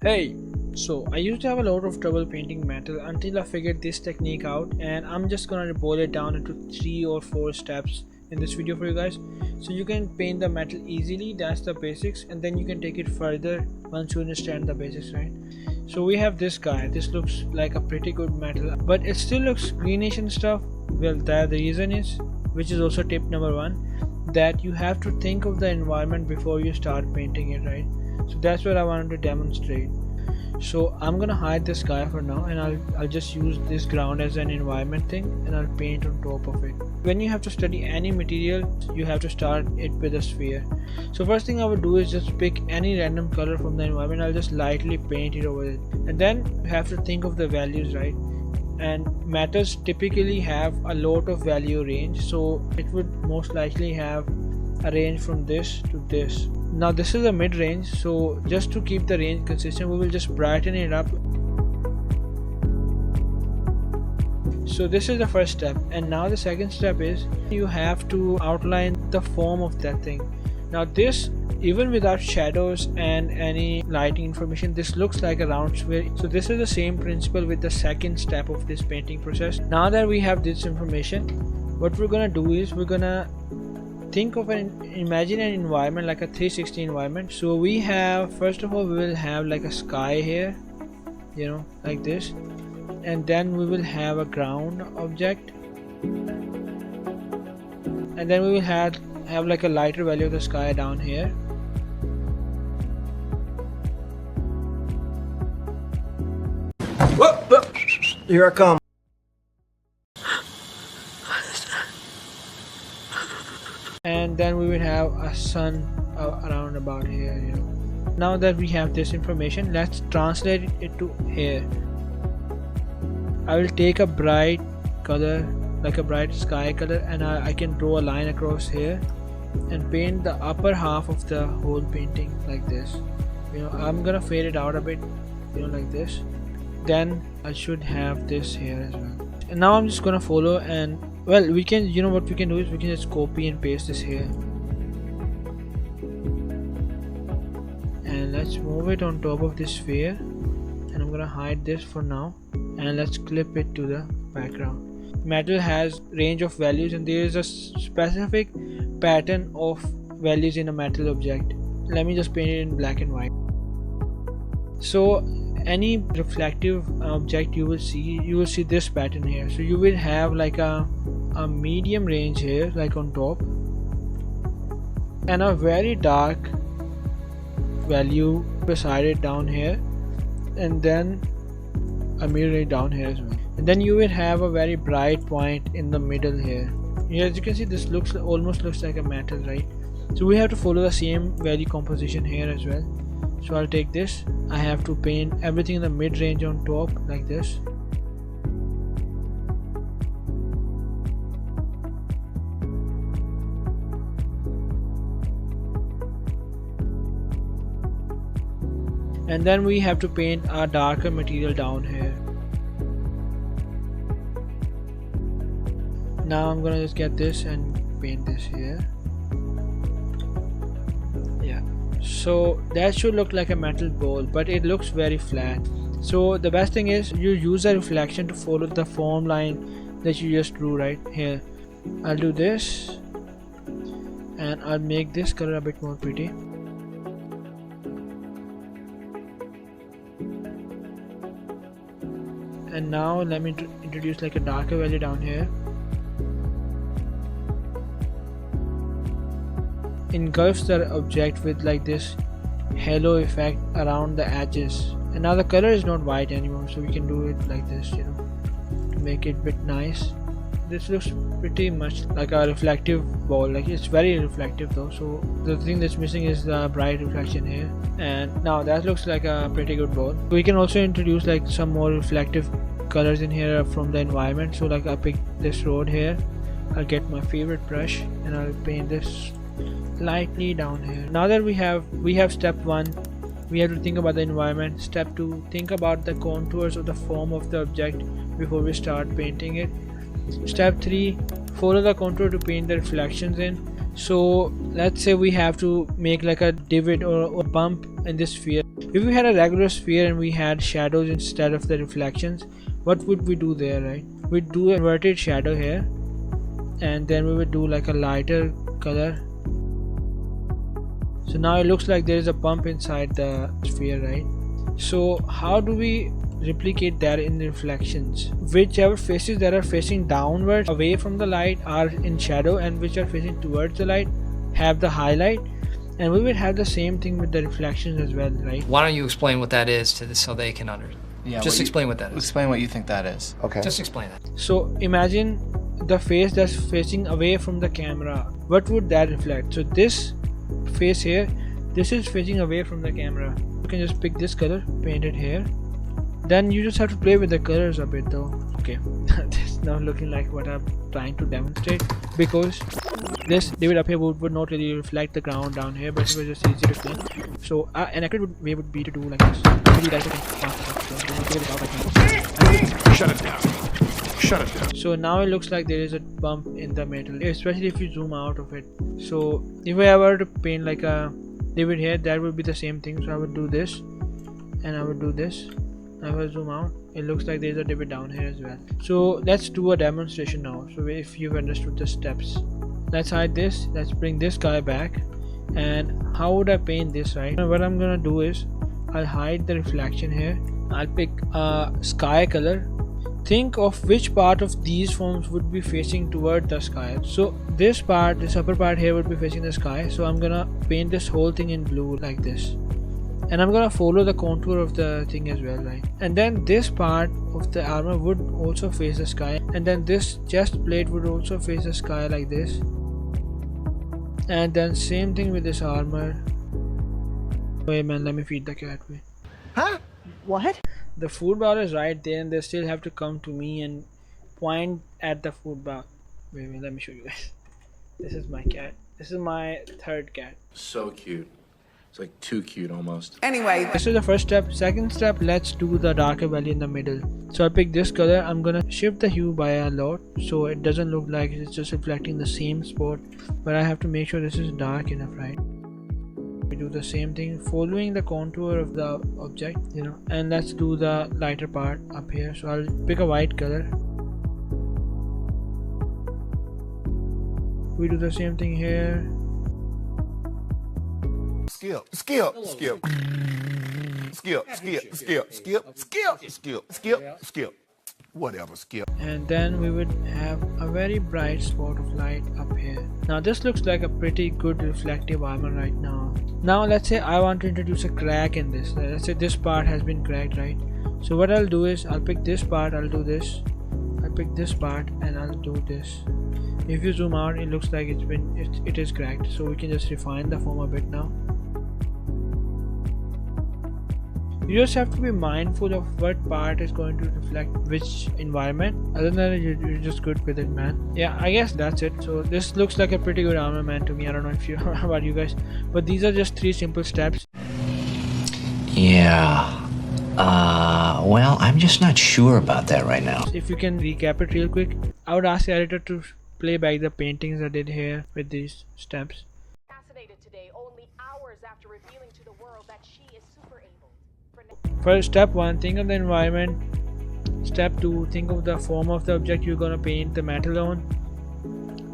Hey, so I used to have a lot of trouble painting metal until I figured this technique out, and I'm just gonna boil it down into 3 or 4 steps in this video for you guys. So you can paint the metal easily, that's the basics, and then you can take it further once you understand the basics, right? So we have this guy. This looks like a pretty good metal, but it still looks greenish and stuff. Well, that the reason is, which is also tip number one, that you have to think of the environment before you start painting it, right? So that's what I wanted to demonstrate. So I'm gonna hide this guy for now, and I'll just use this ground as an environment thing, and I'll paint on top of it. When you have to study any material, you have to start it with a sphere. So first thing I would do is just pick any random color from the environment. I'll just lightly paint it over it, and then you have to think of the values, right? And metals typically have a lot of value range, so it would most likely have a range from this to this. Now this is a mid range, so just to keep the range consistent, we will just brighten it up. So this is the first step, and now the second step is you have to outline the form of that thing. Now this, even without shadows and any lighting information, this looks like a round sphere. So this is the same principle with the second step of this painting process. Now that we have this information, what we're gonna do is we're gonna think of imagine an environment like a 360 environment. So we have, first of all, we will have like a sky here, like this, and then we will have a ground object, and then we will have like a lighter value of the sky down here. Whoop, whoop. Here I come. And then we will have a sun around about here. Now that we have this information, let's translate it to here. I will take a bright color, like a bright sky color, and I can draw a line across here and paint the upper half of the whole painting like this. I'm gonna fade it out a bit, like this. Then I should have this here as well. And now I'm just gonna follow, and well, we can, what we can do is we can just copy and paste this here, and let's move it on top of this sphere, and I'm gonna hide this for now, and let's clip it to the background. Metal has range of values, and there is a specific pattern of values in a metal object. Let me just paint it in black and white. So any reflective object you will see this pattern here. So you will have like a medium range here, like on top, and a very dark value beside it down here, and then a mirror down here as well, and then you will have a very bright point in the middle here. As you can see, this almost looks like a metal, right? So we have to follow the same value composition here as well. So I'll take this, I have to paint everything in the mid range on top like this. And then we have to paint a darker material down here. Now I'm gonna just get this and paint this here. Yeah, so that should look like a metal ball, but it looks very flat. So the best thing is you use a reflection to follow the form line that you just drew right here. I'll do this, and I'll make this color a bit more pretty. And now let me introduce like a darker value down here. Engulfs the object with like this halo effect around the edges, and now the color is not white anymore, so we can do it like this, to make it a bit nice. This looks pretty much like a reflective ball, like it's very reflective though, so the thing that's missing is the bright reflection here. And now that looks like a pretty good ball. We can also introduce like some more reflective colors in here from the environment. So like I picked this road here, I'll get my favorite brush, and I'll paint this lightly down here. Now that we have step 1, we have to think about the environment. Step 2, think about the contours of the form of the object before we start painting it. Step 3, follow the contour to paint the reflections in. So let's say we have to make like a divot or bump in this sphere. If we had a regular sphere and we had shadows instead of the reflections, what would we do there, right? We'd do an inverted shadow here, and then we would do like a lighter color. So now it looks like there is a bump inside the sphere, right? So how do we replicate that in the reflections? Whichever faces that are facing downwards away from the light are in shadow, and which are facing towards the light have the highlight. And we will have the same thing with the reflections as well, right? Why don't you explain what that is to so they can understand? Yeah, Just explain what that is. Explain what you think that is. Okay. Just explain that. So imagine the face that's facing away from the camera. What would that reflect? So this face here, this is facing away from the camera. You can just pick this color, paint it here. Then you just have to play with the colors a bit though. Okay, this is not looking like what I'm trying to demonstrate, because this divot up here would not really reflect the ground down here, but it was just easy to clean. So an accurate way would be to do like this. Really like Shut it down. Shut it down. So now it looks like there is a bump in the metal, especially if you zoom out of it. So if I were to paint like a divot here, that would be the same thing. So I would do this, and I would do this. I will zoom out. It looks like there's a divot down here as well. So let's do a demonstration now. So if you've understood the steps, let's hide this. Let's bring this guy back. And how would I paint this, right? What I'm gonna do is I'll hide the reflection here. I'll pick a sky color. Think of which part of these forms would be facing toward the sky. So this part, this upper part here would be facing the sky. So I'm gonna paint this whole thing in blue like this. And I'm gonna follow the contour of the thing as well, right? And then this part of the armor would also face the sky, and then this chest plate would also face the sky like this. And then same thing with this armor. Wait man, let me feed the cat. Wait. Huh? What? The food bar is right there, and they still have to come to me and point at the food bar. Wait, let me show you guys. This is my cat. This is my third cat. So cute. It's like too cute almost. Anyway, This is the first step. Second step, let's do the darker valley in the middle. So I pick this color. I'm gonna shift the hue by a lot, so it doesn't look like it's just reflecting the same spot, but I have to make sure this is dark enough, right? We do the same thing, following the contour of the object, you know. And let's do the lighter part up here. So I'll pick a white color. We do the same thing here. Skip, skip, skip. Skip, skip, skip, skip, skip, skip, skip, skip. Whatever, skip. And then we would have a very bright spot of light up here. Now this looks like a pretty good reflective armor right now. Now let's say I want to introduce a crack in this. Let's say this part has been cracked, right? So what I'll do is I'll pick this part, I'll do this. I'll pick this part and I'll do this. If you zoom out, it looks like it is cracked. So we can just refine the form a bit now. You just have to be mindful of what part is going to reflect which environment. Other than that, you're just good with it, man. Yeah, I guess that's it. So this looks like a pretty good armor, man, to me. I don't know if you about you guys, but these are just 3 simple steps. Yeah. Well, I'm just not sure about that right now. If you can recap it real quick, I would ask the editor to play back the paintings I did here with these steps. Fascinated today, only hours after revealing to the world that she is super able. For step 1, think of the environment. Step 2, think of the form of the object you're gonna paint the metal on.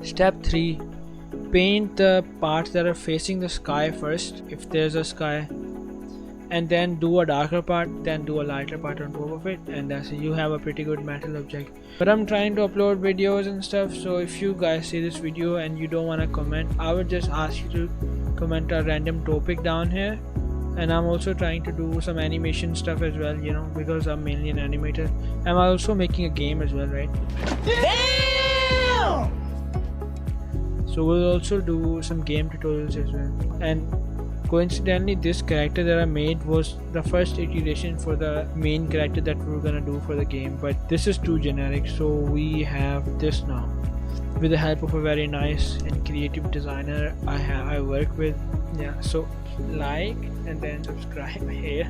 Step 3, paint the parts that are facing the sky first, if there's a sky, and then do a darker part, then do a lighter part on top of it, and that's it. You have a pretty good metal object. But I'm trying to upload videos and stuff, so if you guys see this video and you don't want to comment, I would just ask you to comment a random topic down here. And I'm also trying to do some animation stuff as well, you know, because I'm mainly an animator. I'm also making a game as well, right? Damn! So we'll also do some game tutorials as well. And coincidentally, this character that I made was the first iteration for the main character that we were gonna do for the game, but this is too generic, so we have this now. With the help of a very nice and creative designer I work with. Yeah, so like and then subscribe here.